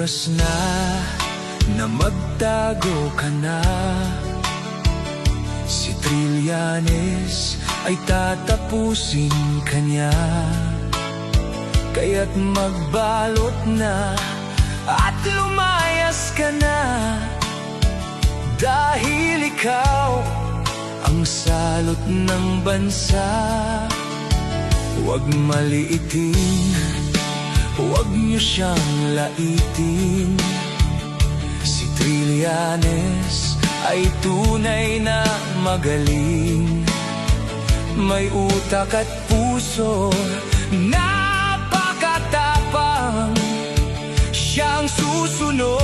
Oras na magtago ka na. Si Trillanes ay tatapusin ka niya. Kaya't magbalot na at lumayas ka na, dahil ikaw ang salot ng bansa. Huwag maliitin, huwag niyo siyang laitin. Si Trillanes ay tunay na magaling, may utak at puso, napakatapang. Siyang susunod